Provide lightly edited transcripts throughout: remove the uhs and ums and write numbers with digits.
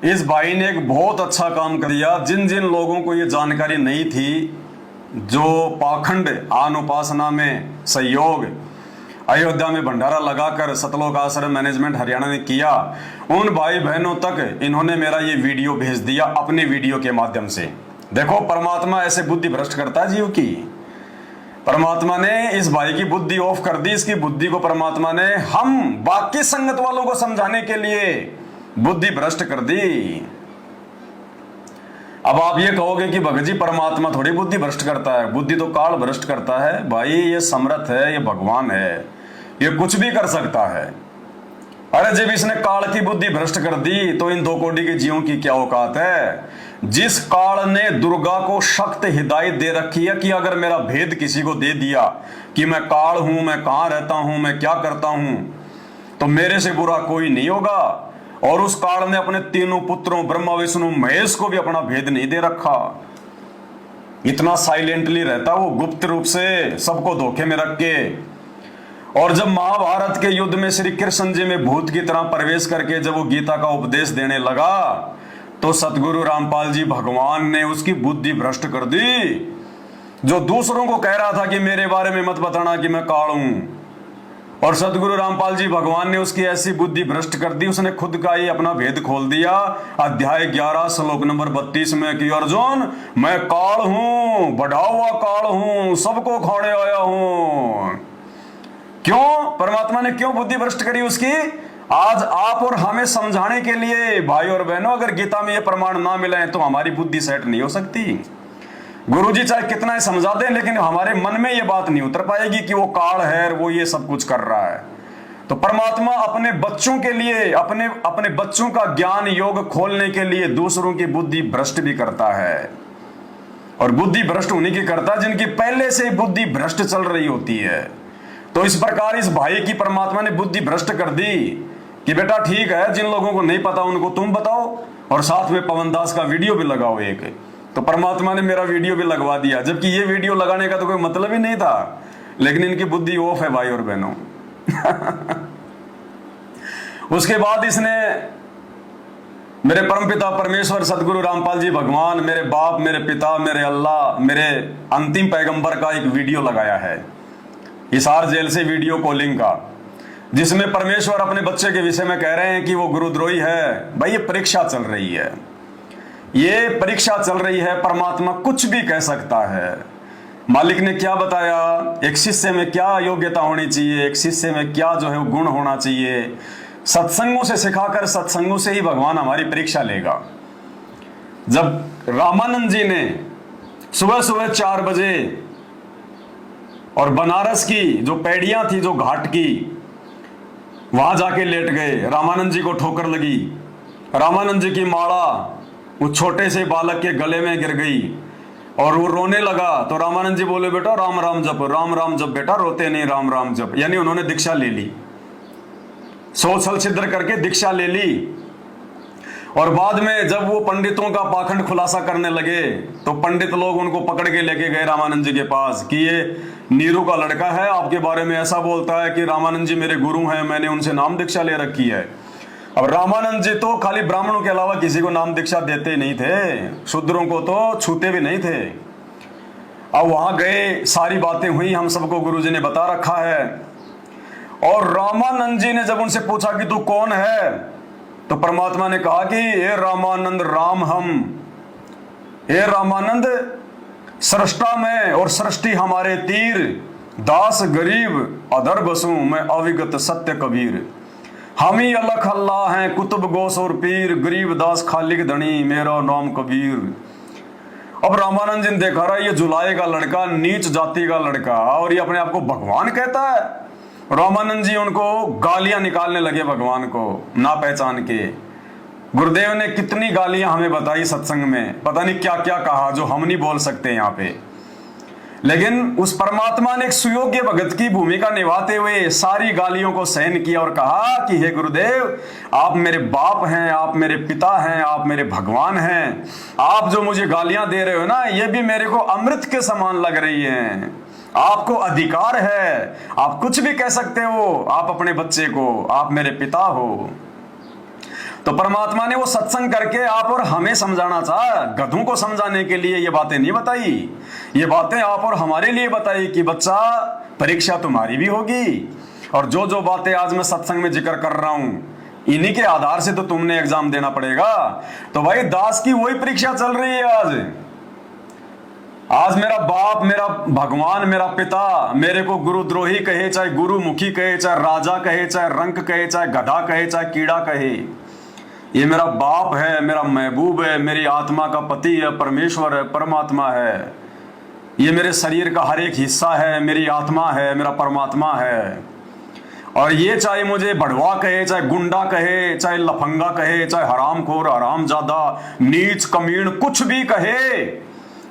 इस भाई ने एक बहुत अच्छा काम कर दिया। जिन जिन लोगों को ये जानकारी नहीं थी, जो पाखंड आन उपासना में सहयोग अयोध्या में भंडारा लगाकर सतलोक आश्रम मैनेजमेंट हरियाणा ने किया, उन भाई बहनों तक इन्होंने मेरा ये वीडियो भेज दिया अपने वीडियो के माध्यम से। देखो, परमात्मा ऐसे बुद्धि भ्रष्ट करता है जीव की। परमात्मा ने इस भाई की बुद्धि ऑफ कर दी। इसकी बुद्धि को परमात्मा ने हम बाकी संगत वालों को समझाने के लिए बुद्धि भ्रष्ट कर दी। अब आप ये कहोगे कि भगत जी परमात्मा थोड़ी बुद्धि भ्रष्ट करता है, बुद्धि तो काल भ्रष्ट करता है। भाई ये समर्थ है, ये भगवान है, ये कुछ भी कर सकता है। अरे जब इसने काल की बुद्धि भ्रष्ट कर दी तो इन 2 कोटि के जीवों की क्या औकात है। जिस काल ने दुर्गा को सख्त हिदायत दे रखी है कि अगर मेरा भेद किसी को दे दिया कि मैं काल हूं, मैं कहां रहता हूं, मैं क्या करता हूं, तो मेरे से बुरा कोई नहीं होगा। और उस काल ने अपने तीनों पुत्रों ब्रह्मा विष्णु महेश को भी अपना भेद नहीं दे रखा। इतना साइलेंटली रहता वो, गुप्त रूप से सबको धोखे में रख के। और जब महाभारत के युद्ध में श्री कृष्ण जी में भूत की तरह प्रवेश करके जब वो गीता का उपदेश देने लगा, तो सतगुरु रामपाल जी भगवान ने उसकी बुद्धि भ्रष्ट कर दी। जो दूसरों को कह रहा था कि मेरे बारे में मत बताना कि मैं काल हूं, और सतगुरु रामपाल जी भगवान ने उसकी ऐसी बुद्धि भ्रष्ट कर दी, उसने खुद का ही अपना भेद खोल दिया। अध्याय 11 श्लोक नंबर 32 में कि अर्जुन, मैं काल हूं, बढ़ा हुआ काल हूं, सबको खाने आया हूं। क्यों? परमात्मा ने क्यों बुद्धि भ्रष्ट करी उसकी? आज आप और हमें समझाने के लिए। भाई और बहनों, अगर गीता में ये प्रमाण ना मिले तो हमारी बुद्धि सेट नहीं हो सकती। गुरुजी चाहे कितना ही समझा दें, लेकिन हमारे मन में ये बात नहीं उतर पाएगी कि वो काल है, वो ये सब कुछ कर रहा है। तो परमात्मा अपने बच्चों के लिए, अपने बच्चों का ज्ञान योग खोलने के लिए दूसरों की बुद्धि भ्रष्ट भी करता है। और बुद्धि भ्रष्ट उन्हीं की करता है जिनकी पहले से बुद्धि भ्रष्ट चल रही होती है। तो इस प्रकार इस भाई की परमात्मा ने बुद्धि भ्रष्ट कर दी कि बेटा ठीक है, जिन लोगों को नहीं पता उनको तुम बताओ, और साथ में पवन दास का वीडियो भी लगाओ एक। तो परमात्मा ने मेरा वीडियो भी लगवा दिया, जबकि ये वीडियो लगाने का तो कोई मतलब ही नहीं था, लेकिन इनकी बुद्धि ऑफ है भाई और बहनों। उसके बाद इसने मेरे परमपिता परमेश्वर सदगुरु रामपाल जी भगवान, मेरे बाप, मेरे पिता, मेरे अल्लाह, मेरे अंतिम पैगंबर का एक वीडियो लगाया है हिसार जेल से, वीडियो कॉलिंग का, जिसमें परमेश्वर अपने बच्चे के विषय में कह रहे हैं कि वो गुरुद्रोही है। भाई ये परीक्षा चल रही है, ये परीक्षा चल रही है। परमात्मा कुछ भी कह सकता है। मालिक ने क्या बताया, एक शिष्य में क्या योग्यता होनी चाहिए, एक शिष्य में क्या जो है वो गुण होना चाहिए, सत्संगों से सिखाकर सत्संगों से ही भगवान हमारी परीक्षा लेगा। जब रामानंद जी ने सुबह सुबह 4 बजे और बनारस की जो पैड़ियां थी, जो घाट की, वहां जाके लेट गए, रामानंद जी को ठोकर लगी, रामानंद जी की माला वो छोटे से बालक के गले में गिर गई और वो रोने लगा। तो रामानंद जी बोले, बेटा राम राम जप, राम राम जप बेटा, रोते नहीं, राम राम जप। यानी उन्होंने दीक्षा ले ली, सोच छिद्र करके दीक्षा ले ली। और बाद में जब वो पंडितों का पाखंड खुलासा करने लगे, तो पंडित लोग उनको पकड़ के लेके गए रामानंद जी के पास कि ये नीरू का लड़का है, आपके बारे में ऐसा बोलता है कि रामानंद जी मेरे गुरु हैं, मैंने उनसे नाम दीक्षा ले रखी है। अब रामानंद जी तो खाली ब्राह्मणों के अलावा किसी को नाम दीक्षा देते नहीं थे, शूद्रों को तो छूते भी नहीं थे। अब वहां गए, सारी बातें हुई, हम सबको गुरुजी ने बता रखा है। और रामानंद जी ने जब उनसे पूछा कि तू कौन है, तो परमात्मा ने कहा कि हे रामानंद राम हम, हे रामानंद सृष्टा में और सृष्टि हमारे तीर, दास गरीब अधर बसूं मैं अविगत सत्य कबीर, हम ही अलख अल्लाह हैं कुतुब गोस और पीर, गरीब दास खालिक धनी मेरा नाम कबीर। अब रामानंद जी ने देखा रहा ये जुलाए का लड़का, नीच जाति का लड़का, और ये अपने आप को भगवान कहता है। रामानंद जी उनको गालियां निकालने लगे भगवान को ना पहचान के। गुरुदेव ने कितनी गालियां हमें बताई सत्संग में, पता नहीं क्या क्या कहा जो हम नहीं बोल सकते यहाँ पे। लेकिन उस परमात्मा ने एक सुयोग्य भगत की भूमिका निभाते हुए सारी गालियों को सहन किया और कहा कि हे गुरुदेव, आप मेरे बाप हैं, आप मेरे पिता हैं, आप मेरे भगवान हैं। आप जो मुझे गालियां दे रहे हो ना, ये भी मेरे को अमृत के समान लग रही हैं। आपको अधिकार है, आप कुछ भी कह सकते हो, आप अपने बच्चे को, आप मेरे पिता हो। तो परमात्मा ने वो सत्संग करके आप और हमें समझाना चाहा, गधों को समझाने के लिए ये बातें नहीं बताई। ये बातें आप और हमारे लिए बताई कि बच्चा परीक्षा तुम्हारी भी होगी, और जो जो बातें आज मैं सत्संग में जिक्र कर रहा हूं इन्हीं के आधार से तो तुमने एग्जाम देना पड़ेगा। तो भाई दास की वही परीक्षा चल रही है आज मेरा बाप, मेरा भगवान, मेरा पिता मेरे को गुरुद्रोही कहे, चाहे गुरुमुखी कहे, चाहे राजा कहे, चाहे रंक कहे, चाहे गधा कहे, चाहे कीड़ा कहे, ये मेरा बाप है, मेरा महबूब है, मेरी आत्मा का पति है, परमेश्वर है, परमात्मा है। ये मेरे शरीर का हर एक हिस्सा है, मेरी आत्मा है, मेरा परमात्मा है। और ये चाहे मुझे बढ़वा कहे, चाहे गुंडा कहे, चाहे लफंगा कहे, चाहे हरामखोर, हरामजादा, नीच, कमीण, कुछ भी कहे,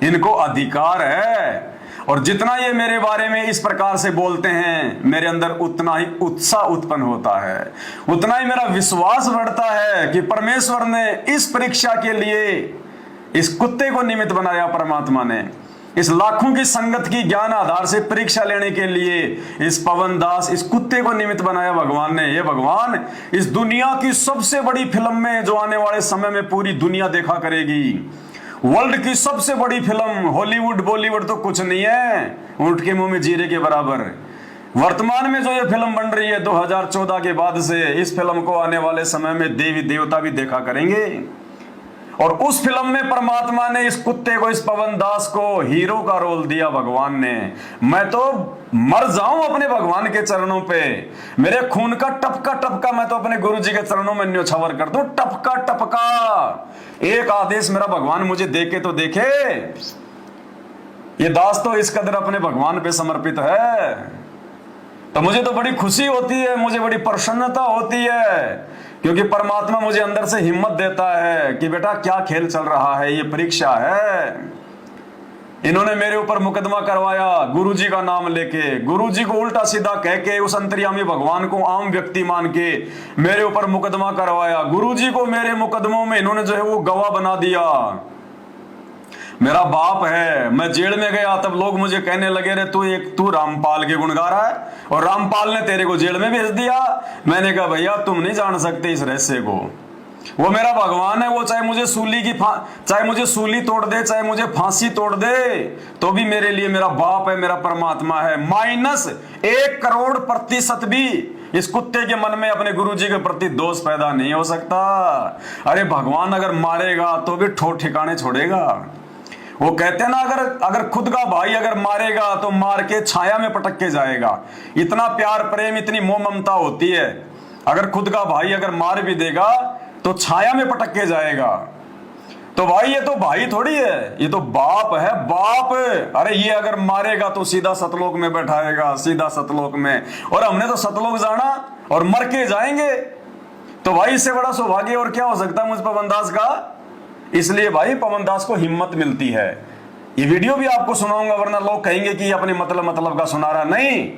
इनको अधिकार है। और जितना ये मेरे बारे में इस प्रकार से बोलते हैं, मेरे अंदर उतना ही उत्साह उत्पन्न होता है, उतना ही मेरा विश्वास बढ़ता है कि परमेश्वर ने इस परीक्षा के लिए इस कुत्ते को निमित्त बनाया। परमात्मा ने इस लाखों की संगत की ज्ञान आधार से परीक्षा लेने के लिए इस पवन दास, इस कुत्ते को निमित्त बनाया भगवान ने। ये भगवान इस दुनिया की सबसे बड़ी फिल्म में, जो आने वाले समय में पूरी दुनिया देखा करेगी, वर्ल्ड की सबसे बड़ी फिल्म, हॉलीवुड बॉलीवुड तो कुछ नहीं है, ऊंट के मुंह में जीरे के बराबर। वर्तमान में जो ये फिल्म बन रही है 2014 के बाद से, इस फिल्म को आने वाले समय में देवी देवता भी देखा करेंगे। और उस फिल्म में परमात्मा ने इस कुत्ते को, इस पवन दास को हीरो का रोल दिया भगवान ने। मैं तो मर जाऊं अपने भगवान के चरणों पे, मेरे खून का टपका टपका मैं तो अपने गुरु जी के चरणों में न्योछावर कर दूं, टपका टपका। एक आदेश मेरा भगवान मुझे देके तो देखे। ये दास तो इस कदर अपने भगवान पे समर्पित है, तो मुझे तो बड़ी खुशी होती है, मुझे बड़ी प्रसन्नता होती है, क्योंकि परमात्मा मुझे अंदर से हिम्मत देता है कि बेटा क्या खेल चल रहा है, ये परीक्षा है। इन्होंने मेरे ऊपर मुकदमा करवाया गुरुजी का नाम लेके, गुरुजी को उल्टा सीधा कह के, उस अंतर्यामी भगवान को आम व्यक्ति मान के मेरे ऊपर मुकदमा करवाया। गुरुजी को मेरे मुकदमों में इन्होंने जो है वो गवाह बना दिया। मेरा बाप है, मैं जेल में गया तब लोग मुझे कहने लगे, रे तू रामपाल के गुण गा रहा है, और रामपाल ने तेरे को जेल में भेज दिया। मैंने कहा भैया तुम नहीं जान सकते इस रहस्य को, वो मेरा भगवान है, वो चाहे मुझे सूली तोड़ दे, चाहे मुझे फांसी तोड़ दे, तो भी मेरे लिए मेरा बाप है, मेरा परमात्मा है। -1 करोड़ प्रतिशत भी इस कुत्ते के मन में अपने गुरुजी के प्रति दोष पैदा नहीं हो सकता। अरे भगवान अगर मारेगा तो भी ठोर ठिकाने छोड़ेगा। वो कहते हैं ना, अगर खुद का भाई अगर मारेगा तो मार के छाया में पटक के जाएगा। इतना प्यार प्रेम, इतनी मोह ममता होती है। अगर खुद का भाई अगर मार भी देगा तो छाया में पटक के जाएगा। तो भाई ये तो भाई थोड़ी है, ये तो बाप है, बाप। अरे ये अगर मारेगा तो सीधा सतलोक में बैठाएगा, सीधा सतलोक में। और हमने तो सतलोक जाना और मर के जाएंगे। तो भाई इससे बड़ा सौभाग्य और क्या हो सकता है मुझ पवन दास का। इसलिए भाई पवन दास को हिम्मत मिलती है। ये वीडियो भी आपको सुनाऊंगा, वरना लोग कहेंगे कि अपने मतलब का सुना रहा। नहीं,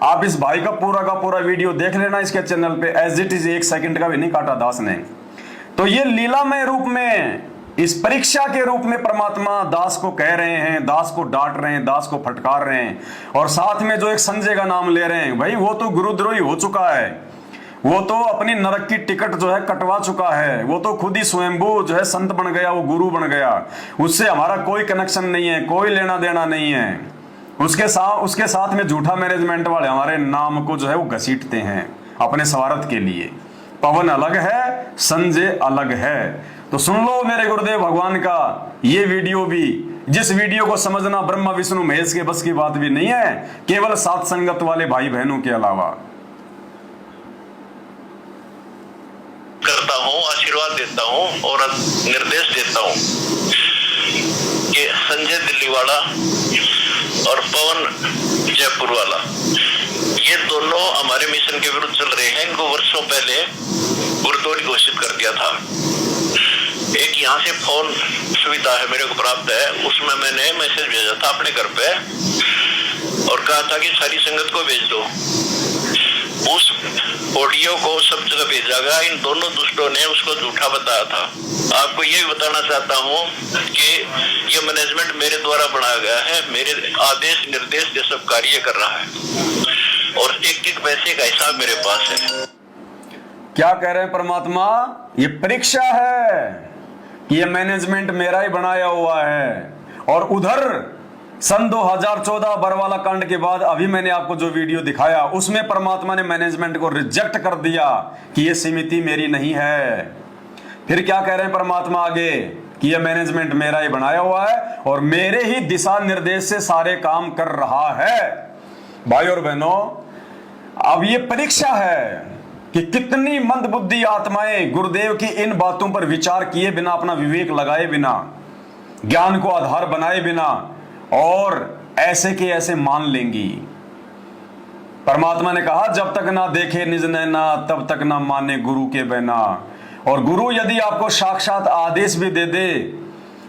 आप इस भाई का पूरा वीडियो देख लेना इसके चैनल पे, एज इट इज 1 सेकंड का भी नहीं काटा दास ने। तो ये लीलामय रूप में, इस परीक्षा के रूप में परमात्मा दास को कह रहे हैं, दास को डांट रहे हैं, दास को फटकार रहे हैं, और साथ में जो एक संजय का नाम ले रहे हैं। भाई वो तो गुरुद्रोही हो चुका है, वो तो अपनी नरक की टिकट जो है कटवा चुका है, वो तो खुद ही स्वयंभू जो है संत बन गया, वो गुरु बन गया। उससे हमारा कोई कनेक्शन नहीं है, कोई लेना देना नहीं है। उसके साथ में झूठा मैनेजमेंट वाले हमारे नाम को जो है वो घसीटते हैं अपने स्वार्थ के लिए। पवन अलग है, संजय अलग है। तो सुन लो मेरे गुरुदेव भगवान का ये वीडियो भी, जिस वीडियो को समझना ब्रह्मा विष्णु महेश के बस की बात भी नहीं है, केवल साथ संगत वाले भाई बहनों के अलावा। करता हूँ, आशीर्वाद देता हूँ और निर्देश देता हूँ कि संजय दिल्ली वाला और पवन जयपुर वाला, ये दोनों हमारे मिशन के विरुद्ध चल रहे हैं। इनको वर्षों पहले गुरुद्रोही घोषित कर दिया था। एक यहाँ से फोन सुविधा है मेरे को प्राप्त है, उसमें मैंने मैसेज भेजा था अपने घर पे और कहा था कि सारी संगत को भेज दो। उस ऑडियो को सब जगह भेजा गया। इन दोनों दुष्टों ने उसको झूठा बताया था। आपको ये भी बताना चाहता हूँ कि ये मैनेजमेंट मेरे द्वारा बनाया गया है, मेरे आदेश निर्देश से सब कार्य कर रहा है और एक पैसे का हिसाब मेरे पास है। क्या कह रहे हैं परमात्मा? ये परीक्षा है कि ये मैनेजमेंट मेरा ही बनाया हुआ है। और उधर सन 2014 बरवाला कांड के बाद अभी मैंने आपको जो वीडियो दिखाया उसमें परमात्मा ने मैनेजमेंट को रिजेक्ट कर दिया कि ये समिति मेरी नहीं है। फिर क्या कह रहे हैं परमात्मा आगे कि ये मैनेजमेंट मेरा ही बनाया हुआ है और मेरे ही दिशा निर्देश से सारे काम कर रहा है। भाई और बहनों, अब ये परीक्षा है कि कितनी मंदबुद्धि आत्माएं गुरुदेव की इन बातों पर विचार किए बिना, अपना विवेक लगाए बिना, ज्ञान को आधार बनाए बिना और ऐसे के ऐसे मान लेंगी। परमात्मा ने कहा जब तक ना देखे निज नैना तब तक ना माने गुरु के बिना। और गुरु यदि आपको साक्षात आदेश भी दे दे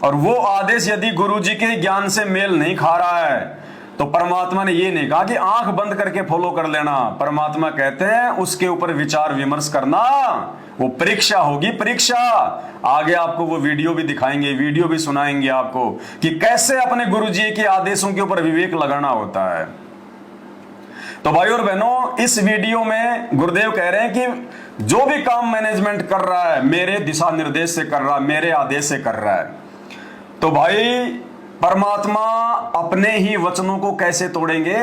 और वो आदेश यदि गुरु जी के ज्ञान से मेल नहीं खा रहा है तो परमात्मा ने ये नहीं कहा कि आंख बंद करके फॉलो कर लेना। परमात्मा कहते हैं उसके ऊपर विचार विमर्श करना, वो परीक्षा होगी, परीक्षा। आगे आपको वो वीडियो भी दिखाएंगे, वीडियो भी सुनाएंगे आपको कि कैसे अपने गुरु जी के आदेशों के ऊपर विवेक लगाना होता है। तो भाई और बहनों, इस वीडियो में गुरुदेव कह रहे हैं कि जो भी काम मैनेजमेंट कर रहा है मेरे दिशा निर्देश से कर रहा है, मेरे आदेश से कर रहा है। तो भाई परमात्मा अपने ही वचनों को कैसे तोड़ेंगे?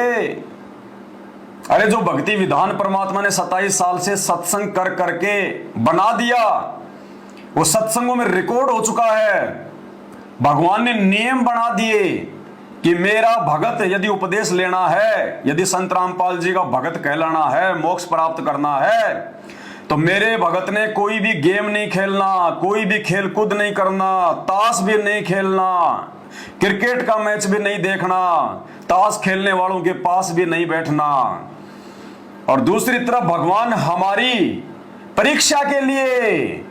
अरे जो भक्ति विधान परमात्मा ने 27 साल से सत्संग कर करके बना दिया, वो सत्संगों में रिकॉर्ड हो चुका है। भगवान ने नियम बना दिए कि मेरा भगत यदि उपदेश लेना है, यदि संत रामपाल जी का भगत कहलाना है, मोक्ष प्राप्त करना है, तो मेरे भगत ने कोई भी गेम नहीं खेलना, कोई भी खेल कूद नहीं करना, ताश भी नहीं खेलना, क्रिकेट का मैच भी नहीं देखना, ताश खेलने वालों के पास भी नहीं बैठना। और दूसरी तरफ भगवान हमारी परीक्षा के लिए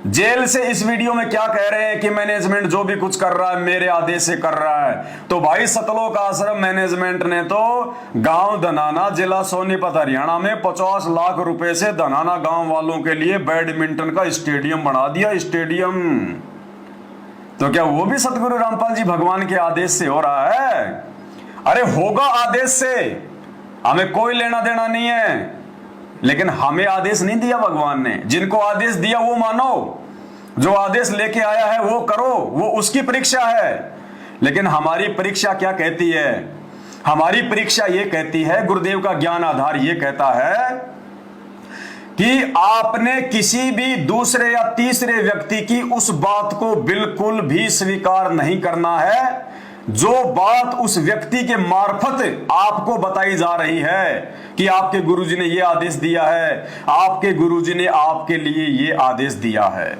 जेल से इस वीडियो में क्या कह रहे हैं कि मैनेजमेंट जो भी कुछ कर रहा है मेरे आदेश से कर रहा है। तो भाई सतलोक आश्रम मैनेजमेंट ने तो गांव धनाना, जिला सोनीपत हरियाणा में 50 लाख रुपए से धनाना गांव वालों के लिए बैडमिंटन का स्टेडियम बना दिया, स्टेडियम। तो क्या वो भी सतगुरु रामपाल जी भगवान के आदेश से हो रहा है? अरे होगा आदेश से, हमें कोई लेना देना नहीं है, लेकिन हमें आदेश नहीं दिया भगवान ने। जिनको आदेश दिया वो मानो, जो आदेश लेके आया है वो करो, वो उसकी परीक्षा है। लेकिन हमारी परीक्षा क्या कहती है? हमारी परीक्षा ये कहती है, गुरुदेव का ज्ञान आधार ये कहता है कि आपने किसी भी दूसरे या तीसरे व्यक्ति की उस बात को बिल्कुल भी स्वीकार नहीं करना है जो बात उस व्यक्ति के मार्फत आपको बताई जा रही है कि आपके गुरुजी ने यह आदेश दिया है, आपके गुरुजी ने आपके लिए यह आदेश दिया है।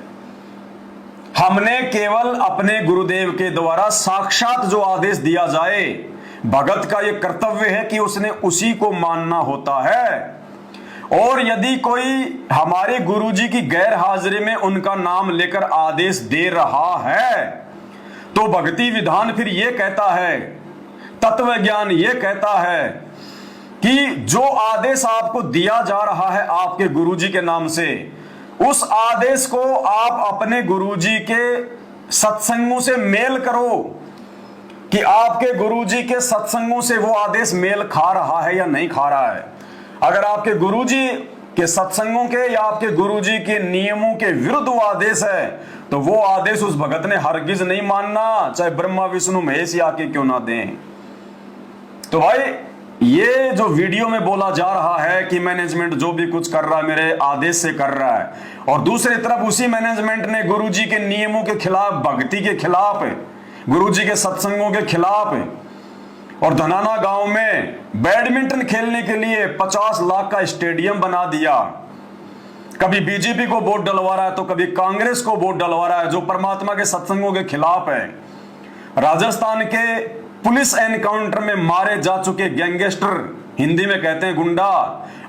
हमने केवल अपने गुरुदेव के द्वारा साक्षात जो आदेश दिया जाए, भगत का यह कर्तव्य है कि उसने उसी को मानना होता है। और यदि कोई हमारे गुरुजी की गैर हाजिरी में उनका नाम लेकर आदेश दे रहा है तो भक्ति विधान फिर यह कहता है, तत्व ज्ञान यह कहता है कि जो आदेश आपको दिया जा रहा है आपके गुरुजी के नाम से, उस आदेश को आप अपने गुरुजी के सत्संगों से मेल करो कि आपके गुरुजी के सत्संगों से वो आदेश मेल खा रहा है या नहीं खा रहा है। अगर आपके गुरुजी के सत्संगों के या आपके गुरुजी के नियमों के विरुद्ध वो आदेश है तो वो आदेश उस भगत ने हरगिज नहीं मानना, चाहे ब्रह्मा विष्णु महेश आके क्यों ना दें। तो भाई ये जो वीडियो में बोला जा रहा है कि मैनेजमेंट जो भी कुछ कर रहा है मेरे आदेश से कर रहा है, और दूसरी तरफ उसी मैनेजमेंट ने गुरुजी के नियमों के खिलाफ, भक्ति के खिलाफ, गुरुजी के सत्संगों के खिलाफ और धनाना गांव में बैडमिंटन खेलने के लिए 50 लाख का स्टेडियम बना दिया। कभी बीजेपी को वोट डलवा रहा है तो कभी कांग्रेस को वोट डलवा रहा है, जो परमात्मा के सत्संगों के खिलाफ है। राजस्थान के पुलिस एनकाउंटर में मारे जा चुके गैंगस्टर, हिंदी में कहते हैं गुंडा,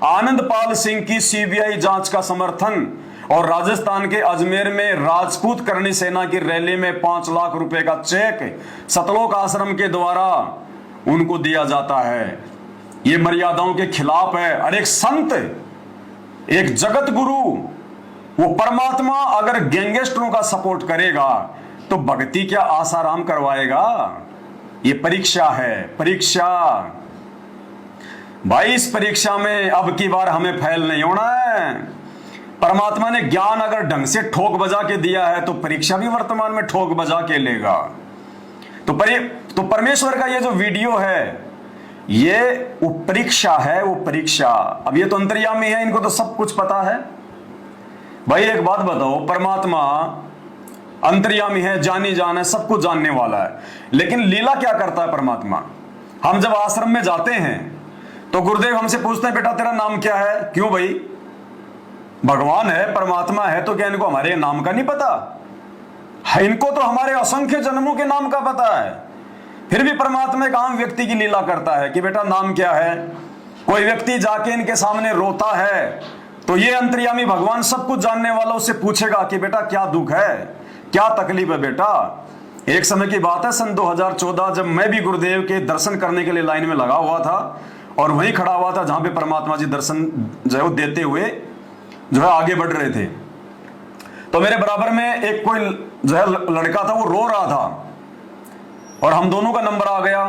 आनंदपाल सिंह की सीबीआई जांच का समर्थन, और राजस्थान के अजमेर में राजपूत करणी सेना की रैली में 5 लाख रुपए का चेक सतलोक आश्रम के द्वारा उनको दिया जाता है। ये मर्यादाओं के खिलाफ है। और एक संत, एक जगत गुरु, वो परमात्मा अगर गैंगस्टरों का सपोर्ट करेगा तो भक्ति क्या आसाराम करवाएगा? ये परीक्षा है, परीक्षा। भाई इस परीक्षा में अब की बार हमें फेल नहीं होना है। परमात्मा ने ज्ञान अगर ढंग से ठोक बजा के दिया है तो परीक्षा भी वर्तमान में ठोक बजा के लेगा। तो परमेश्वर का ये जो वीडियो है, ये वो परीक्षा है, वो परीक्षा। अब ये तो अंतर्यामी है, इनको तो सब कुछ पता है। भाई एक बात बताओ, परमात्मा अंतर्यामी है, जानी जान है, सब कुछ जानने वाला है, लेकिन लीला क्या करता है परमात्मा? हम जब आश्रम में जाते हैं तो गुरुदेव हमसे पूछते हैं, बेटा तेरा नाम क्या है? क्यों भाई? भगवान है, परमात्मा है, तो क्या इनको हमारे नाम का नहीं पता? इनको तो हमारे असंख्य जन्मों के नाम का पता है। फिर भी परमात्मा एक आम व्यक्ति की लीला करता है कि बेटा नाम क्या है। कोई व्यक्ति जाके इनके सामने रोता है तो ये अंतर्यामी भगवान सब कुछ जानने वाला उससे पूछेगा कि बेटा क्या दुख है, क्या तकलीफ है बेटा। एक समय की बात है, सन 2014, जब मैं भी गुरुदेव के दर्शन करने के लिए लाइन में लगा हुआ था और वहीं खड़ा हुआ था जहां पे परमात्मा जी दर्शन जो है वो देते हुए जो है आगे बढ़ रहे थे। तो मेरे बराबर में एक कोई जो है लड़का था, वो रो रहा था और हम दोनों का नंबर आ गया।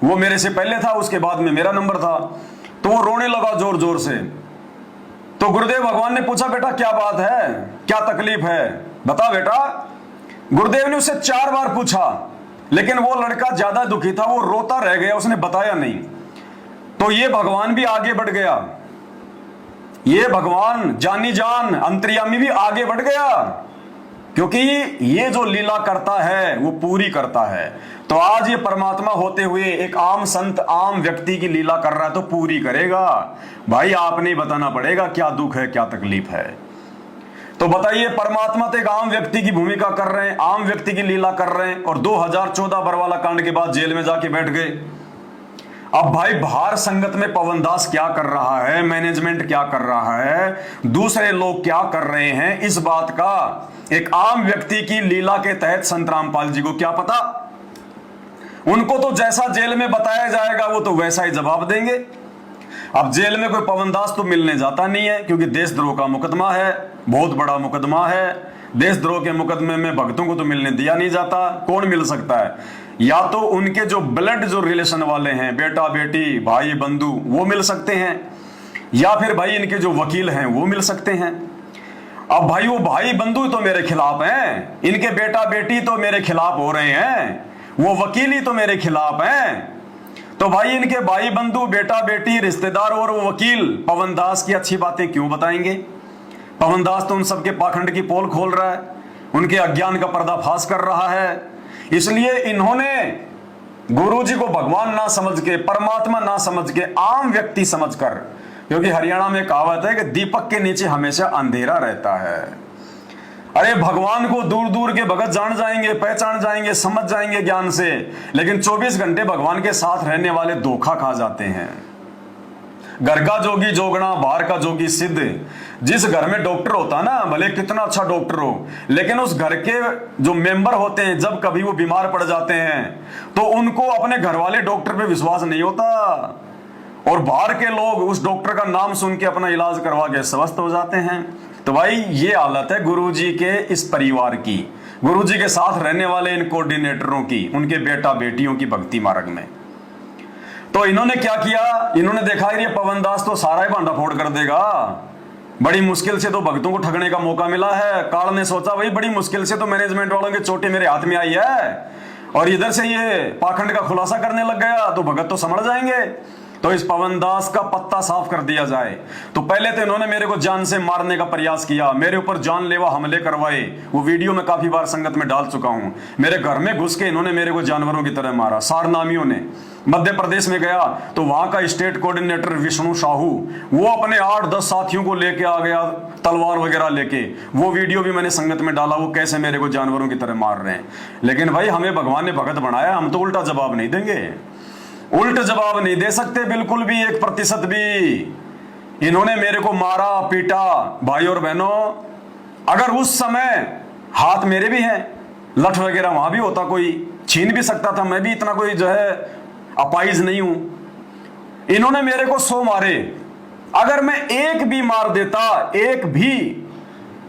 वो मेरे से पहले था, उसके बाद में मेरा नंबर था। तो वो रोने लगा जोर जोर से। तो गुरुदेव भगवान ने पूछा, बेटा क्या बात है, क्या तकलीफ है, बता बेटा। गुरुदेव ने उससे 4 बार पूछा, लेकिन वो लड़का ज्यादा दुखी था, वो रोता रह गया, उसने बताया नहीं। तो ये भगवान भी आगे बढ़ गया, ये भगवान जानी जान अंतर्यामी भी आगे बढ़ गया, क्योंकि ये जो लीला करता है वो पूरी करता है। तो आज ये परमात्मा होते हुए एक आम संत, आम व्यक्ति की लीला कर रहा है तो पूरी करेगा। भाई आपने बताना पड़ेगा क्या दुख है, क्या तकलीफ है। तो बताइए, परमात्मा तो एक आम व्यक्ति की भूमिका कर रहे हैं, आम व्यक्ति की लीला कर रहे हैं, और 2014 बरवाला कांड के बाद जेल में जाके बैठ गए। अब भाई बाहर संगत में पवन दास क्या कर रहा है, मैनेजमेंट क्या कर रहा है, दूसरे लोग क्या कर रहे हैं, इस बात का एक आम व्यक्ति की लीला के तहत संत रामपाल जी को क्या पता। उनको तो जैसा जेल में बताया जाएगा वो तो वैसा ही जवाब देंगे। अब जेल में कोई पवन दास तो मिलने जाता नहीं है, क्योंकि देशद्रोह का मुकदमा है, बहुत बड़ा मुकदमा है। देशद्रोह के मुकदमे में भक्तों को तो मिलने दिया नहीं जाता। कौन मिल सकता है? या तो उनके जो ब्लड जो रिलेशन वाले हैं, बेटा बेटी भाई बंधु, वो मिल सकते हैं, या फिर भाई इनके जो वकील हैं वो मिल सकते हैं। अब भाई वो भाई बंधु तो मेरे खिलाफ हैं, इनके बेटा बेटी तो मेरे खिलाफ हो रहे हैं, वो वकील ही तो मेरे खिलाफ हैं। तो भाई इनके भाई बंधु, बेटा बेटी, रिश्तेदार और वो वकील पवन दास की अच्छी बातें क्यों बताएंगे? पवन दास तो उन सबके पाखंड की पोल खोल रहा है, उनके अज्ञान का पर्दाफाश कर रहा है। इसलिए इन्होंने गुरुजी को भगवान ना समझ के, परमात्मा ना समझ के, आम व्यक्ति समझकर, क्योंकि हरियाणा में कहावत है कि दीपक के नीचे हमेशा अंधेरा रहता है। अरे भगवान को दूर दूर के भगत जान जाएंगे, पहचान जाएंगे, समझ जाएंगे ज्ञान से, लेकिन 24 घंटे भगवान के साथ रहने वाले धोखा खा जाते हैं। घर का जोगी जोगना, बाहर का जोगी सिद्ध। जिस घर में डॉक्टर होता ना, भले कितना अच्छा डॉक्टर हो, लेकिन उस घर के जो मेंबर होते हैं, जब कभी वो बीमार पड़ जाते हैं तो उनको अपने घर वाले डॉक्टर पे विश्वास नहीं होता, और बाहर के लोग उस डॉक्टर का नाम सुन के अपना इलाज करवा के स्वस्थ हो जाते हैं। तो भाई ये हालत है गुरुजी के इस परिवार की, गुरुजी के साथ रहने वाले इन कोऑर्डिनेटरों की, उनके बेटा बेटियों की भक्ति मार्ग में। तो इन्होंने क्या किया? इन्होंने देखा ये पवन दास तो सारा ही भांडा फोड़ कर देगा, बड़ी मुश्किल से तो भक्तों को ठगने का मौका मिला है। काल ने सोचा भाई बड़ी मुश्किल से तो मैनेजमेंट वालों की चोटी मेरे हाथ में आई है, और इधर से ये पाखंड का खुलासा करने लग गया, तो भगत तो समझ जाएंगे, तो इस पवन दास का पत्ता साफ कर दिया जाए। तो पहले तो इन्होंने मेरे को जान से मारने का प्रयास किया, मेरे ऊपर जानलेवा हमले करवाए। वो वीडियो मैं काफी बार संगत में डाल चुका हूं। मेरे घर में घुस के इन्होंने मेरे को जानवरों की तरह मारा, सारनामियों ने। मध्य प्रदेश में गया तो वहां का स्टेट कोऑर्डिनेटर विष्णु साहू, वो अपने 8-10 साथियों को लेके आ गया, तलवार वगैरह लेके। वो वीडियो भी मैंने संगत में डाला, वो कैसे मेरे को जानवरों की तरह मार रहे हैं। लेकिन भाई हमें भगवान ने भगत बनाया, हम तो उल्टा जवाब नहीं देंगे, उल्टा जवाब नहीं दे सकते बिल्कुल भी, 1% भी। इन्होंने मेरे को मारा पीटा। भाई और बहनों, अगर उस समय हाथ मेरे भी हैं, लठ वगैरह वहां भी होता, कोई छीन भी सकता था, मैं भी इतना कोई जो है अपाइज नहीं हूं। इन्होंने मेरे को 100 मारे, अगर मैं एक भी मार देता, एक भी,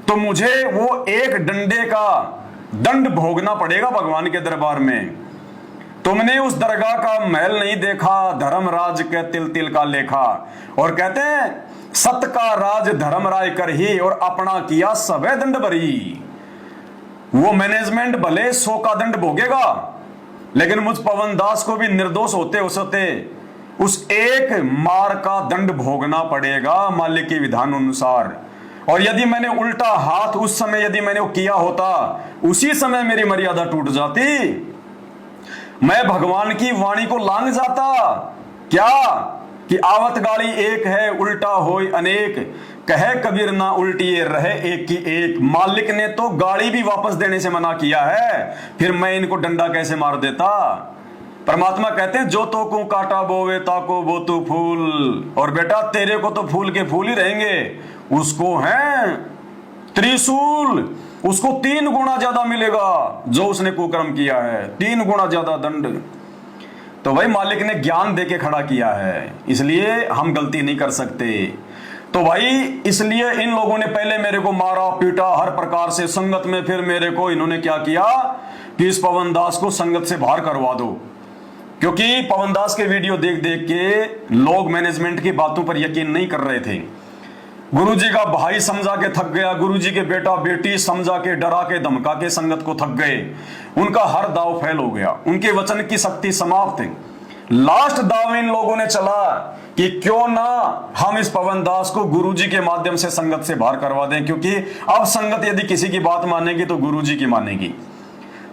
तो मुझे वो एक डंडे का दंड भोगना पड़ेगा भगवान के दरबार में। तुमने उस दरगाह का महल नहीं देखा, धर्मराज के तिल तिल का लेखा। और कहते हैं सत का राज धर्मराय कर ही और अपना किया सबे दंड भरी। वो मैनेजमेंट भले 100 का दंड भोगेगा, लेकिन मुझ पवन दास को भी निर्दोष होते उस एक मार का दंड भोगना पड़ेगा मालिक के विधान अनुसार। और यदि मैंने उल्टा हाथ उस समय यदि मैंने वो किया होता, उसी समय मेरी मर्यादा टूट जाती, मैं भगवान की वाणी को लांघ जाता। क्या कि आवत गाड़ी एक है उल्टा होय अनेक, कहे कबीर ना उल्टिए रहे एक की एक। मालिक ने तो गाड़ी भी वापस देने से मना किया है, फिर मैं इनको डंडा कैसे मार देता। परमात्मा कहते हैं जो तो को काटा बोवे ताको बो तू फूल। और बेटा तेरे को तो फूल के फूल ही रहेंगे, उसको है त्रिशूल, उसको 3 गुना ज्यादा मिलेगा जो उसने कुकर्म किया है, 3 गुना ज्यादा दंड। तो भाई मालिक ने ज्ञान देके खड़ा किया है, इसलिए हम गलती नहीं कर सकते। तो भाई इसलिए इन लोगों ने पहले मेरे को मारा पीटा हर प्रकार से संगत में, फिर मेरे को इन्होंने क्या किया कि इस पवन दास को संगत से बाहर करवा दो। क्योंकि पवन दास के वीडियो देख देख के लोग मैनेजमेंट की बातों पर यकीन नहीं कर रहे थे। गुरुजी का भाई समझा के थक गया, गुरुजी के बेटा बेटी समझा के डरा के धमका के संगत को थक गए, उनका हर दाव फेल हो गया, उनके वचन की शक्ति समाप्त है। लास्ट दाव इन लोगों ने चला कि क्यों ना हम इस पवन दास को गुरुजी के माध्यम से संगत से बाहर करवा दें, क्योंकि अब संगत यदि किसी की बात मानेगी तो गुरुजी की मानेगी।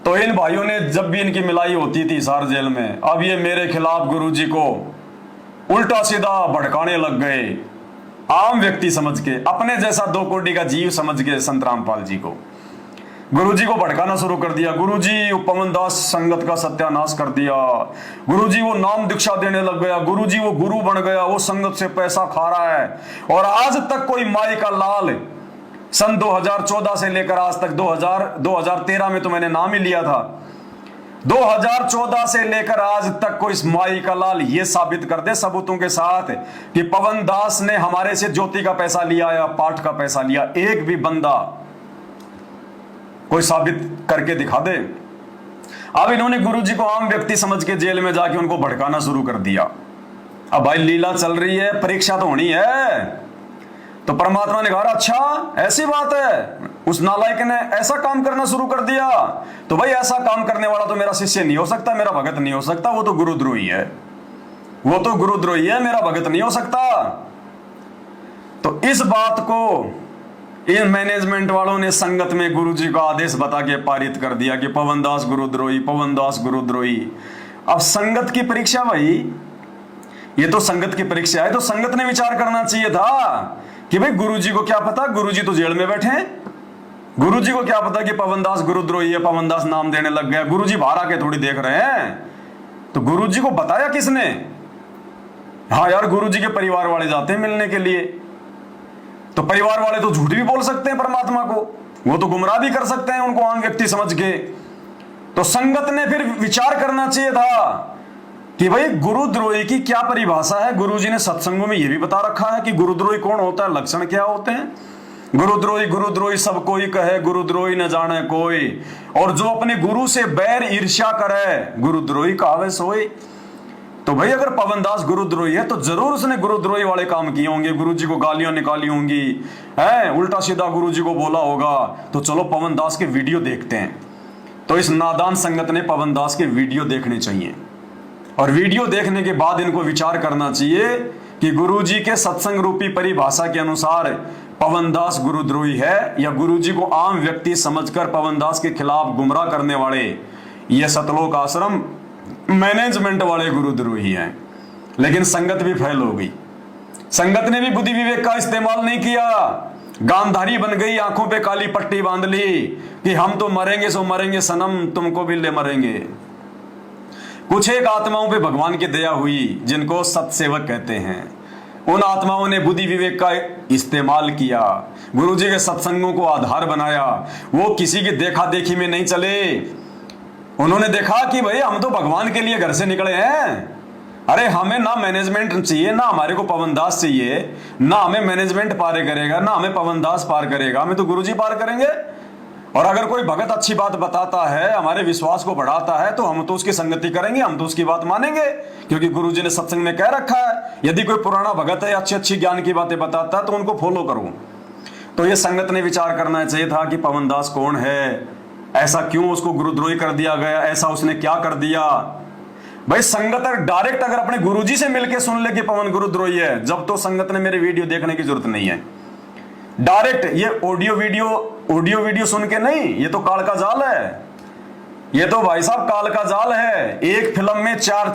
तो इन भाइयों ने जब भी इनकी मिलाई होती थी सार जेल में, अब ये मेरे खिलाफ गुरुजी को उल्टा सीधा भड़काने लग गए, आम व्यक्ति समझ के, अपने जैसा 2 कोटी का जीव समझ के संत रामपाल जी को, गुरुजी को भड़काना शुरू कर दिया। गुरुजी वो पवन दास संगत का सत्यानाश कर दिया, गुरुजी वो नाम दीक्षा देने लग गया, गुरुजी वो गुरु बन गया, वो संगत से पैसा खा रहा है। और आज तक कोई माई का लाल, सन 2014 से लेकर आज तक 2013 में तो मैंने नाम ही लिया था, 2014 से लेकर आज तक कोई इस माई का लाल ये साबित कर दे सबूतों के साथ कि पवन दास ने हमारे से ज्योति का पैसा लिया या पाठ का पैसा लिया, एक भी बंदा कोई साबित करके दिखा दे। अब इन्होंने गुरुजी को आम व्यक्ति समझ के जेल में जाके उनको भड़काना शुरू कर दिया। अब भाई लीला चल रही है, परीक्षा तो होनी है। तो परमात्मा ने कहा अच्छा ऐसी बात है, उस नालायक ने ऐसा काम करना शुरू कर दिया, तो भाई ऐसा काम करने वाला तो मेरा शिष्य नहीं हो सकता, मेरा भगत नहीं हो सकता, वो तो गुरुद्रोही है, वो तो गुरुद्रोही है, मेरा भगत नहीं हो सकता। तो इस बात को इन मैनेजमेंट वालों ने संगत में गुरुजी का आदेश बता के पारित कर दिया कि पवन दास गुरुद्रोही, पवन दास गुरुद्रोही। अब संगत की परीक्षा भाई, ये तो संगत की परीक्षा है, तो संगत ने विचार करना चाहिए था कि भाई गुरुजी को क्या पता, गुरुजी तो जेल में बैठे हैं, गुरुजी को क्या पता कि पवन दास गुरुद्रोही है, पवन दास नाम देने लग गया, गुरुजी बाहर आके थोड़ी देख रहे हैं। तो गुरुजी को बताया किसने? हाँ यार गुरुजी के परिवार वाले जाते हैं मिलने के लिए, तो परिवार वाले तो झूठ भी बोल सकते हैं परमात्मा को, वो तो गुमराह भी कर सकते हैं उनको आम व्यक्ति समझ के। तो संगत ने फिर विचार करना चाहिए था कि भाई गुरुद्रोही की क्या परिभाषा है। गुरुजी ने सत्संगों में यह भी बता रखा है कि गुरुद्रोही कौन होता है, लक्षण क्या होते हैं। गुरुद्रोही गुरुद्रोही सब कोई कहे, गुरुद्रोही न जाने कोई, और जो अपने गुरु से बैर ईर्ष्या करे गुरुद्रोही कहावे सोई। तो भाई अगर पवन दास गुरुद्रोही है तो जरूर उसने गुरुद्रोही वाले काम किए होंगे, गुरुजी को गालियां निकाली होंगी, है उल्टा सीधा गुरुजी को बोला होगा। तो चलो पवन दास के वीडियो देखते हैं। तो इस नादान संगत ने पवन दास के वीडियो देखने चाहिए, और वीडियो देखने के बाद इनको विचार करना चाहिए कि गुरुजी के सत्संग रूपी परिभाषा के अनुसार पवन दास गुरुद्रोही है या गुरुजी को आम व्यक्ति समझकर पवन दास के खिलाफ गुमराह करने वाले ये सतलोक आश्रम मैनेजमेंट वाले गुरुद्रोही हैं। लेकिन संगत भी फेल हो गई, संगत ने भी बुद्धि विवेक का इस्तेमाल नहीं किया, गांधारी बन गई, आंखों पे काली पट्टी बांध ली कि हम तो मरेंगे सो मरेंगे सनम, तुमको भी ले मरेंगे। कुछ एक आत्माओं पे भगवान की दया हुई जिनको सत्सेवक कहते हैं, उन आत्माओं ने बुद्धि विवेक का इस्तेमाल किया, गुरुजी के सत्संगों को आधार बनाया, वो किसी की देखा देखी में नहीं चले। उन्होंने देखा कि भाई हम तो भगवान के लिए घर से निकले हैं, अरे हमें ना मैनेजमेंट चाहिए, ना हमारे को पवन दास चाहिए, ना हमें मैनेजमेंट पार करेगा, ना हमें पवन दास पार करेगा, हमें तो गुरुजी पार करेंगे। और अगर कोई भगत अच्छी बात बताता है, हमारे विश्वास को बढ़ाता है, तो हम तो उसकी संगति करेंगे, हम तो उसकी बात मानेंगे, क्योंकि गुरुजी ने सत्संग में कह रखा है यदि कोई पुराना भगत है अच्छी अच्छी ज्ञान की बातें बताता है तो उनको फॉलो करो। तो ये संगत ने विचार करना चाहिए था कि पवन दास कौन है, ऐसा क्यों उसको गुरुद्रोही कर दिया गया, ऐसा उसने क्या कर दिया। भाई संगत डायरेक्ट अगर अपने गुरुजी से मिलके सुन ले कि पवन गुरुद्रोही है, जब तो संगत ने मेरे वीडियो देखने की जरूरत नहीं है। डायरेक्ट ये ऑडियो वीडियो सुन के नहीं, ये तो काल का जाल है, ये तो भाई साहब काल का जाल है। एक फिल्म में चार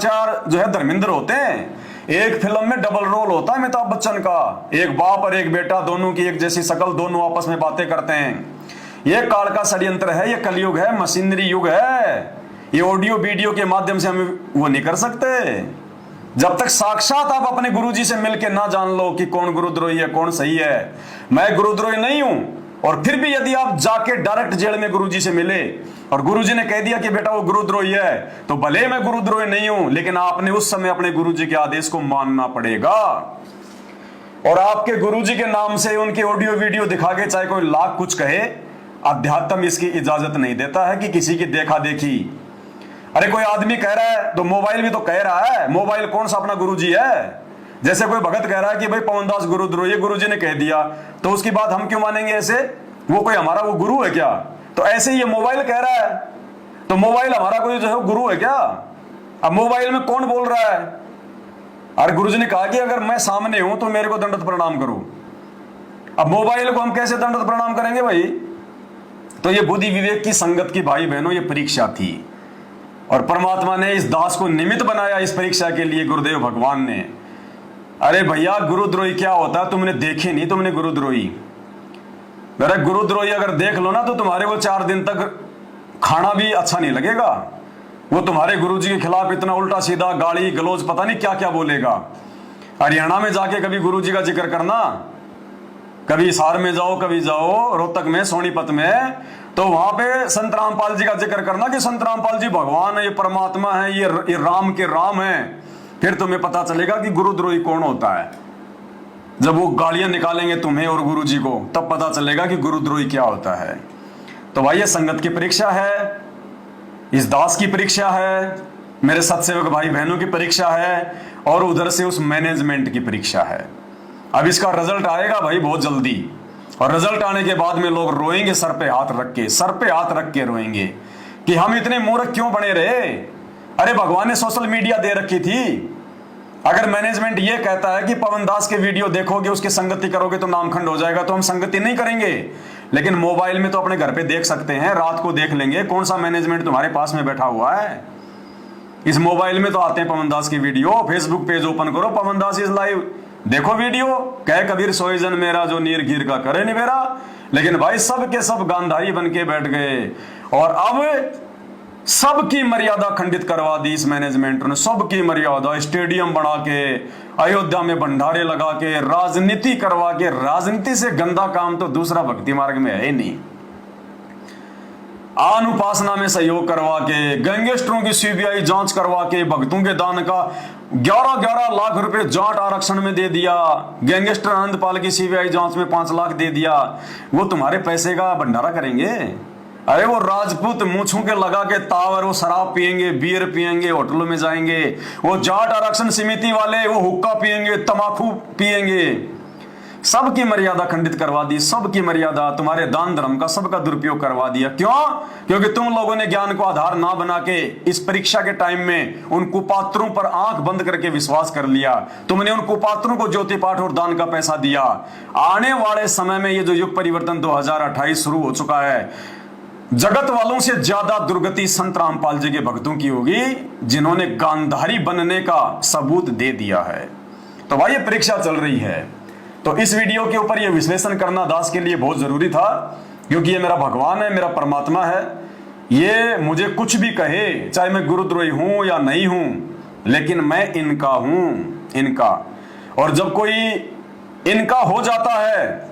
जो है धर्मेंद्र होते हैं, एक फिल्म में डबल रोल होता है अमिताभ बच्चन का, एक बाप और एक बेटा, दोनों की एक जैसी शकल, दोनों आपस में बातें करते हैं। ये काल का षड्यंत्र है, ये कलयुग है, मशीनरी युग है। ये ऑडियो वीडियो के माध्यम से हम वो नहीं कर सकते जब तक साक्षात आप अपने गुरुजी से मिलके ना जान लो कि कौन गुरुद्रोही है कौन सही है। मैं गुरुद्रोही नहीं हूं, और फिर भी यदि आप जाके डायरेक्ट जेल में गुरुजी से मिले और गुरुजी ने कह दिया कि बेटा वो गुरुद्रोही है, तो भले मैं गुरुद्रोही नहीं हूं, लेकिन आपने उस समय अपने गुरुजी के आदेश को मानना पड़ेगा। और आपके गुरुजी के नाम से उनके ऑडियो वीडियो दिखा के चाहे कोई लाख कुछ कहे, अध्यात्म इसकी इजाजत नहीं देता है कि किसी की देखा देखी। अरे कोई आदमी कह रहा है तो मोबाइल भी तो कह रहा है, मोबाइल कौन सा अपना गुरुजी है। जैसे कोई भगत कह रहा है कि भाई पवन दास गुरुद्रोही, गुरुजी ने कह दिया, तो उसकी बात हम क्यों मानेंगे ऐसे, वो कोई हमारा वो गुरु है क्या। तो ऐसे ये मोबाइल कह रहा है, तो मोबाइल हमारा कोई जो है गुरु है क्या। अब मोबाइल में कौन बोल रहा है। अरे गुरुजी ने कहा कि अगर मैं सामने हूं तो मेरे को दंडवत प्रणाम करो। अब मोबाइल को हम कैसे दंडवत प्रणाम करेंगे भाई। तो ये बुद्धि विवेक की संगत की भाई बहनों, ये परीक्षा थी, और परमात्मा ने इस दास को निमित्त बनाया इस परीक्षा के लिए, गुरुदेव भगवान ने। अरे भैया गुरुद्रोही क्या होता है तुमने देखे नहीं, तुमने गुरुद्रोही। अरे गुरुद्रोही अगर देख लो ना तो तुम्हारे वो 4 दिन तक खाना भी अच्छा नहीं लगेगा। वो तुम्हारे गुरुजी के खिलाफ इतना उल्टा सीधा गाली गलौज पता नहीं क्या क्या बोलेगा। हरियाणा में जाके कभी गुरुजी का जिक्र करना, कभी हिसार में जाओ, कभी जाओ रोहतक में, सोनीपत में, तो वहां पे संत रामपाल जी का जिक्र करना कि संत रामपाल जी भगवान है, ये परमात्मा है, ये राम के राम है। फिर तुम्हें पता चलेगा कि गुरुद्रोही कौन होता है। जब वो गालियां निकालेंगे तुम्हें और गुरुजी को, तब पता चलेगा कि गुरुद्रोही क्या होता है। तो भाई ये संगत की परीक्षा है, इस दास की परीक्षा है, मेरे सत्सेवक भाई बहनों की परीक्षा है, और उधर से उस मैनेजमेंट की परीक्षा है। अब इसका रिजल्ट आएगा भाई बहुत जल्दी, और रिजल्ट आने के बाद में लोग रोएंगे सर पे हाथ रख के रोएंगे कि हम इतने मूर्ख क्यों बने रहे। अरे भगवान ने सोशल मीडिया दे रखी थी। अगर मैनेजमेंट ये कहता है कि पवन दास के वीडियो देखोगे, उसकी संगति करोगे तो नामखंड हो जाएगा, तो हम संगति नहीं करेंगे। लेकिन मोबाइल में तो अपने घर पे देख सकते हैं, रात को देख लेंगे। कौन सा मैनेजमेंट तुम्हारे पास में बैठा हुआ है। इस मोबाइल में तो आते हैं पवन दास की वीडियो। फेसबुक पेज ओपन करो, पवन दास इज लाइव, देखो वीडियो। कह कबीर सोई जन मेरा, जो नीर गिर का करे नहीं मेरा। लेकिन भाई सब के सब गांधारी बन के बैठ गए, और अब सबकी मर्यादा खंडित करवा दी इस मैनेजमेंट ने। सबकी मर्यादा, स्टेडियम बना के, अयोध्या में भंडारे लगा के, राजनीति करवा के। राजनीति से गंदा काम तो दूसरा भक्ति मार्ग में है ही नहीं। आन उपासना में सहयोग करवा के, गैंगस्टरों की सीबीआई जांच करवा के, भक्तों के दान का 11-11 लाख रुपए जाट आरक्षण में दे दिया। गैंगस्टर आनंदपाल की सीबीआई जांच में 5 लाख दे दिया। वो तुम्हारे पैसे का भंडारा करेंगे। अरे वो राजपूत मूंछों के लगा के तावर, वो शराब पिएंगे, बियर पिएंगे, होटलों में जाएंगे। वो जाट आरक्षण समिति वाले वो हुक्का पिएंगे, तमाकू पिएंगे। सबकी मर्यादा खंडित करवा दी, सबकी मर्यादा, तुम्हारे दान धर्म का सबका दुरुपयोग करवा दिया। क्यों? क्योंकि तुम लोगों ने ज्ञान को आधार ना बना के इस परीक्षा के टाइम में उन कुपात्रों पर आंख बंद करके विश्वास कर लिया। तुमने उन कुपात्रों को ज्योति पाठ और दान का पैसा दिया। आने वाले समय में ये जो युग परिवर्तन 2028 शुरू हो चुका है, जगत वालों से ज्यादा दुर्गति संत रामपाल जी के भक्तों की होगी, जिन्होंने गांधारी बनने का सबूत दे दिया है। तो भाई ये परीक्षा चल रही है। तो इस वीडियो के ऊपर ये विश्लेषण करना दास के लिए बहुत जरूरी था, क्योंकि ये मेरा भगवान है, मेरा परमात्मा है। ये मुझे कुछ भी कहे, चाहे मैं गुरुद्रोही हूं या नहीं हूं, लेकिन मैं इनका हूं, इनका। और जब कोई इनका हो जाता है,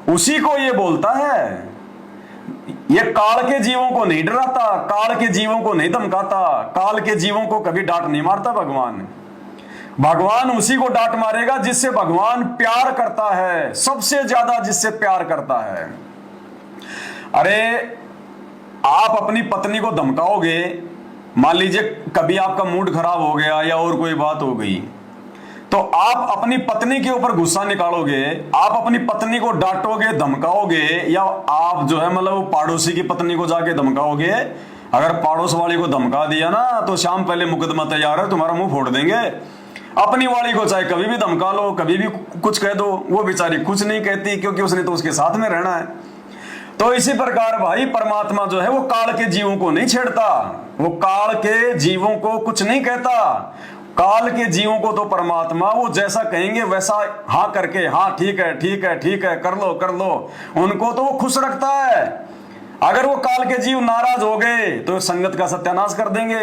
उसी को ये बोलता है। ये काल के जीवों को नहीं डराता, काल के जीवों को नहीं धमकाता, काल के जीवों को कभी डांट नहीं मारता भगवान। भगवान उसी को डांट मारेगा जिससे भगवान प्यार करता है, सबसे ज्यादा जिससे प्यार करता है। अरे आप अपनी पत्नी को धमकाओगे, मान लीजिए कभी आपका मूड खराब हो गया या और कोई बात हो गई, तो आप अपनी पत्नी के ऊपर गुस्सा निकालोगे, आप अपनी पत्नी को डांटोगे, धमकाओगे, या आप जो है मतलब पड़ोसी की पत्नी को जाके धमकाओगे। अगर पड़ोस वाली को धमका दिया ना तो शाम पहले मुकदमा तैयार है, तुम्हारा मुंह फोड़ देंगे। अपनी वाली को चाहे कभी भी धमका लो, कभी भी कुछ कह दो, वो बेचारी कुछ नहीं कहती, क्योंकि उसने तो उसके साथ में रहना है। तो इसी प्रकार भाई परमात्मा जो है वो काल के जीवों को नहीं छेड़ता, वो काल के जीवों को कुछ नहीं कहता। काल के जीवों को तो परमात्मा वो जैसा कहेंगे वैसा हाँ करके, हाँ ठीक है ठीक है ठीक है, कर लो कर लो, उनको तो वो खुश रखता है। अगर वो काल के जीव नाराज हो गए तो संगत का सत्यानाश कर देंगे।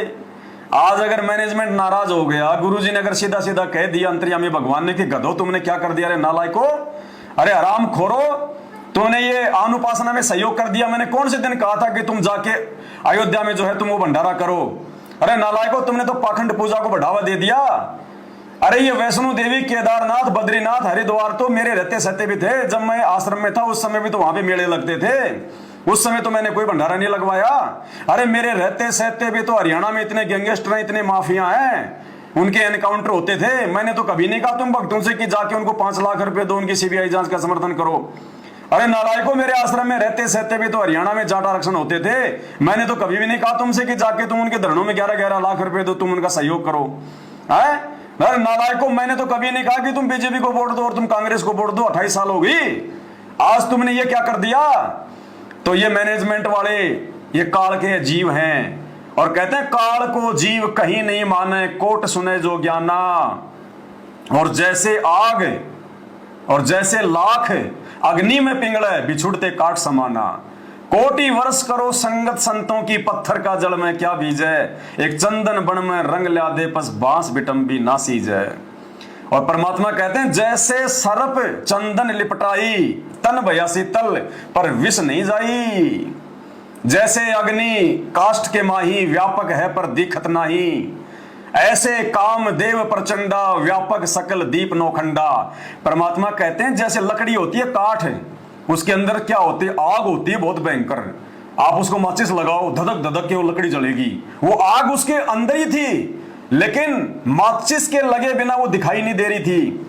आज अगर मैनेजमेंट नाराज हो गया, गुरुजी ने अगर सीधा सीधा कह दिया अंतर्यामी भगवान ने कि गधो तुमने क्या कर दिया रे नालायको, अरे हराम खोरो, तुमने ये अनुपासना में सहयोग कर दिया, मैंने कौन से दिन कहा था कि तुम जाके अयोध्या में जो है तुम वो भंडारा करो, अरे नालायको तुमने तो पाखंड पूजा को बढ़ावा दे दिया। अरे ये वैष्णो देवी, केदारनाथ, बद्रीनाथ, हरिद्वार तो मेरे रहते सहते भी थे। जब मैं आश्रम में था उस समय भी तो वहां पे मेले लगते थे, उस समय तो मैंने कोई भंडारा नहीं लगवाया। अरे मेरे रहते सहते भी तो हरियाणा में इतने गैंगस्टर हैं, इतने माफिया हैं, उनके एनकाउंटर होते थे। मैंने तो कभी नहीं कहा तुम भक्तों से कि जाके उनको 5 लाख रुपए दो, उनकी सीबीआई जांच का समर्थन करो। अरे नालायकों, मेरे आश्रम में रहते सहते भी तो हरियाणा में जाट आरक्षण होते थे। मैंने तो कभी भी नहीं कहा तुमसे कि जाके तुम उनके धरनों में 11-11 लाख रुपए दो, तुम उनका सहयोग करो। है अरे नालायकों, मैंने तो कभी नहीं कहा कि तुम बीजेपी को वोट दो और तुम कांग्रेस को वोट दो। 28 साल हो गई, आज तुमने ये क्या कर दिया। तो ये मैनेजमेंट वाले ये काल के जीव हैं और कहते हैं काल को जीव कहीं नहीं माने, कोट सुने जो ज्ञाना। और जैसे आग और जैसे लाख अग्नि में पिंगले, बिछुड़ते काट समाना। कोटि वर्ष करो संगत संतों की, पत्थर का जल में क्या बीजे। एक चंदन बन में रंग ल्या दे, पस बांस बिटम्बी ना सीजे। और परमात्मा कहते हैं जैसे सर्प चंदन लिपटाई, तन भया शीतल पर विष नहीं जाई। जैसे अग्नि काष्ठ के माही, व्यापक है पर दिखत नाही। ऐसे काम देव प्रचंडा, व्यापक सकल दीप नौखंडा। परमात्मा कहते हैं जैसे लकड़ी होती है, काठ है, उसके अंदर क्या होती है, आग होती है बहुत भयंकर। आप उसको माचिस लगाओ, धधक धधक के वो लकड़ी जलेगी। वो आग उसके अंदर ही थी, लेकिन माचिस के लगे बिना वो दिखाई नहीं दे रही थी।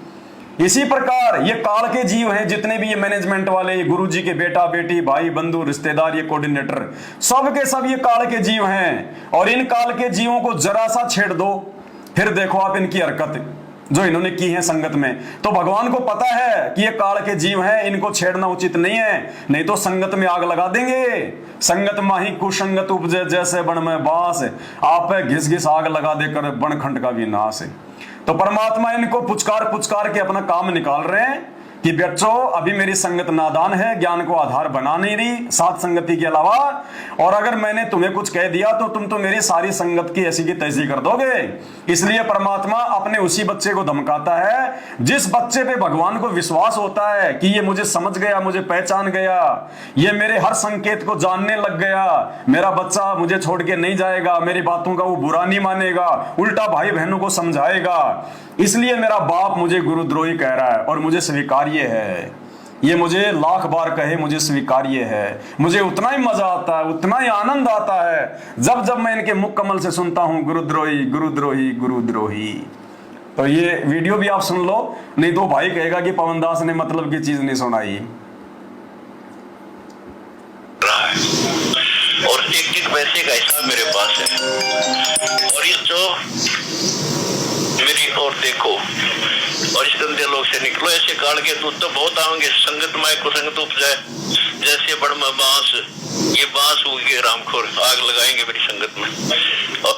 इसी प्रकार ये काल के जीव हैं, जितने भी ये मैनेजमेंट वाले, गुरुजी के बेटा बेटी, भाई बंधु रिश्तेदार, ये कोऑर्डिनेटर, सब के सब ये काल के जीव हैं। और इन काल के जीवों को जरा सा छेड़ दो, फिर देखो आप इनकी हरकत जो इन्होंने की है संगत में। तो भगवान को पता है कि ये काल के जीव हैं, इनको छेड़ना उचित नहीं है, नहीं तो संगत में आग लगा देंगे। संगत माही कुसंगत उपजे, जैसे बन में बास, आप घिस घिस आग लगा देकर बन खंड का विनाश। तो परमात्मा इनको पुचकार पुचकार के अपना काम निकाल रहे हैं कि बच्चों अभी मेरी संगत नादान है, ज्ञान को आधार बना नहीं रही सात संगति के अलावा, और अगर मैंने तुम्हें कुछ कह दिया तो तुम तो मेरी सारी संगत की ऐसी की तैसी कर दोगे। इसलिए परमात्मा अपने उसी बच्चे को धमकाता है जिस बच्चे पे भगवान को विश्वास होता है कि ये मुझे समझ गया, मुझे पहचान गया, ये मेरे हर संकेत को जानने लग गया, मेरा बच्चा मुझे छोड़ के नहीं जाएगा, मेरी बातों का वो बुरा नहीं मानेगा, उल्टा भाई बहनों को समझाएगा। इसलिए मेरा बाप मुझे गुरुद्रोही कह रहा है और मुझे स्वीकार्य है। ये मुझे लाख बार कहे मुझे स्वीकार्य है। मुझे उतना ही मजा आता है, उतना ही आनंद आता है जब जब मैं इनके मुख कमल से सुनता हूं गुरुद्रोही गुरुद्रोही गुरुद्रोही। तो ये वीडियो भी आप सुन लो, नहीं तो भाई कहेगा कि पवनदास ने मतलब की चीज नहीं सुनाई। और एक पैसे का हिसाब मेरे पास है, और इस जो मेरी और देखो, और इस गंदे लोग से निकलो, ऐसे काल के दूध तो बहुत आएंगे। संगत माय को संगत उपजाए, जैसे बड़ में बांस, ये बांस उगे रामखोर, आग लगाएंगे मेरी संगत में। और